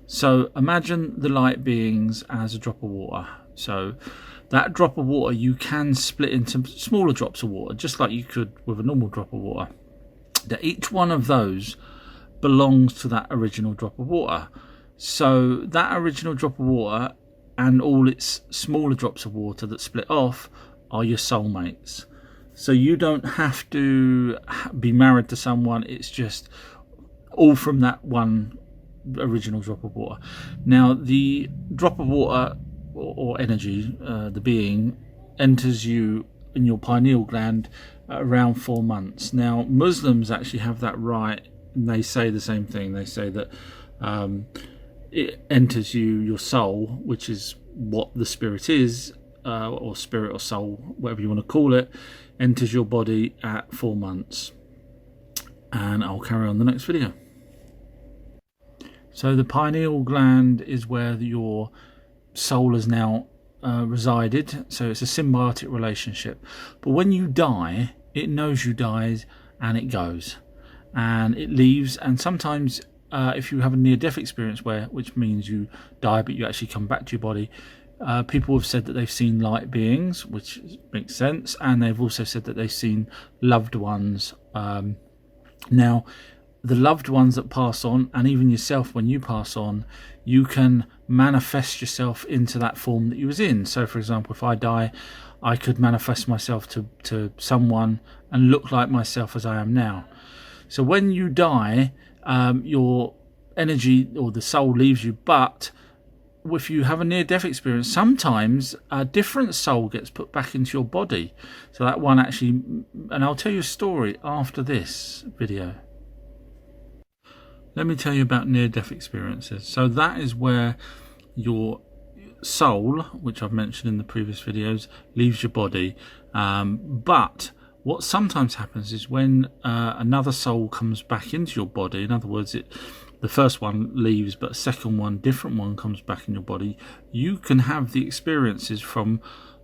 So imagine the light beings as a drop of water. So that drop of water you can split into smaller drops of water, just like you could with a normal drop of water. That each one of those belongs to that original drop of water. So that original drop of water and all its smaller drops of water that split off are your soulmates. So you don't have to be married to someone, it's just all from that one original drop of water. Now the drop of water or energy, the being, enters you in your pineal gland at around 4 months. Now Muslims actually have that right, and they say the same thing. They say that it enters your soul, which is what the spirit is, or spirit or soul, whatever you want to call it, enters your body at 4 months. And I'll carry on the next video. So the pineal gland is where your soul has now resided. So it's a symbiotic relationship. But when you die, it knows you died and it goes and it leaves. And sometimes if you have a near-death experience, which means you die but you actually come back to your body, people have said that they've seen light beings, which makes sense, and they've also said that they've seen loved ones. Now the loved ones that pass on, and even yourself when you pass on, you can manifest yourself into that form that you was in. So for example, if I die, I could manifest myself to someone and look like myself as I am now. So when you die, your energy or the soul leaves you, but if you have a near-death experience, sometimes a different soul gets put back into your body. So that one actually, and I'll tell you a story after this video. Let me tell you about near-death experiences. So that is where your soul, which I've mentioned in the previous videos, leaves your body. But what sometimes happens is when another soul comes back into your body, in other words, the first one leaves, but a second one, different one, comes back in your body, you can have the experiences from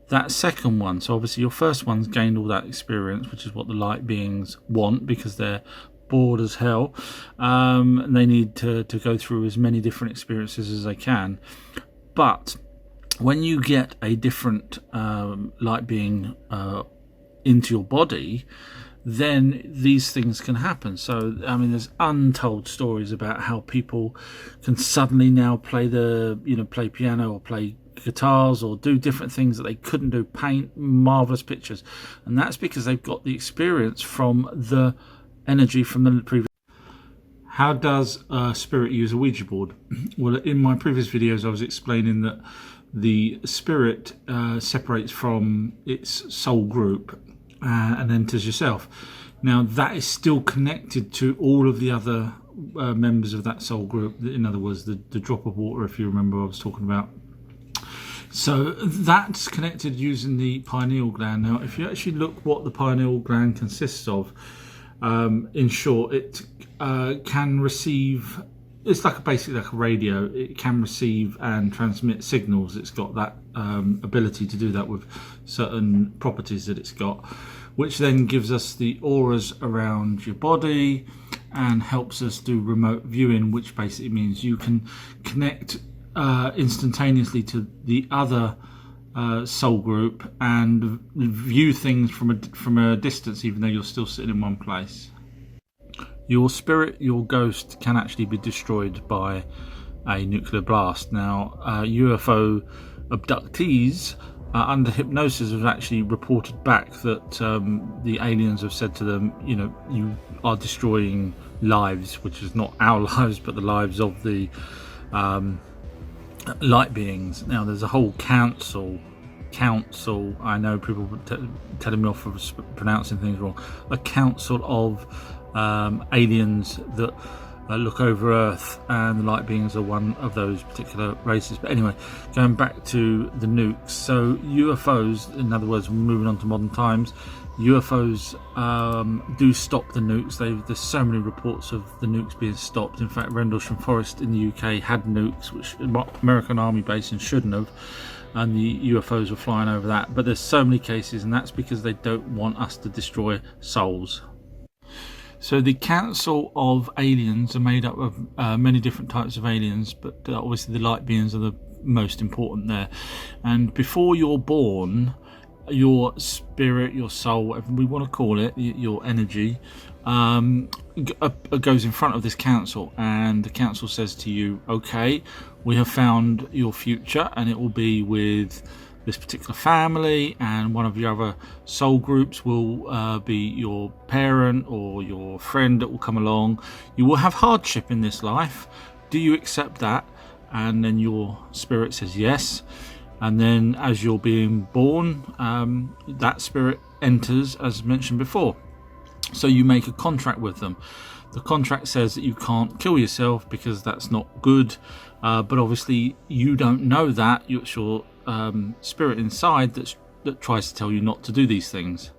that second one. So obviously your first one's gained all that experience, which is what the light beings want, because they're bored as hell, and they need to go through as many different experiences as they can. But when you get a different light being into your body, then these things can happen. So I mean, there's untold stories about how people can suddenly now play play piano or play guitars or do different things that they couldn't do, paint marvelous pictures, and that's because they've got the experience from the energy from the previous. How does a spirit use a Ouija board? Well, in my previous videos I was explaining that the spirit separates from its soul group and enters yourself. Now that is still connected to all of the other members of that soul group. In other words, the drop of water, if you remember I was talking about. So that's connected using the pineal gland. Now if you actually look what the pineal gland consists of, in short, it can receive, it's basically like a radio. It can receive and transmit signals. It's got that ability to do that with certain properties that it's got, which then gives us the auras around your body and helps us do remote viewing, which basically means you can connect instantaneously to the other soul group and view things from a distance, even though you're still sitting in one place. Your spirit, your ghost, can actually be destroyed by a nuclear blast. Now UFO abductees under hypnosis have actually reported back that the aliens have said to them, you are destroying lives, which is not our lives but the lives of the light beings. Now there's a whole council, I know people telling me off for pronouncing things wrong, a council of aliens that look over Earth, and the light beings are one of those particular races. But anyway, going back to the nukes, so UFOs, in other words, moving on to modern times, UFOs do stop the nukes. There's so many reports of the nukes being stopped. In fact, Rendlesham Forest in the UK had nukes, which American Army base and shouldn't have, and the UFOs were flying over that. But there's so many cases, and that's because they don't want us to destroy souls. So the Council of Aliens are made up of many different types of aliens, but obviously the light beings are the most important there. And before you're born, your spirit, your soul, whatever we want to call it, your energy, goes in front of this council, and the council says to you, okay, we have found your future, and it will be with this particular family, and one of your other soul groups will be your parent or your friend that will come along. You will have hardship in this life. Do you accept that? And then your spirit says yes. And then as you're being born, that spirit enters, as mentioned before. So you make a contract with them. The contract says that you can't kill yourself because that's not good, but obviously you don't know that. It's your spirit inside that tries to tell you not to do these things.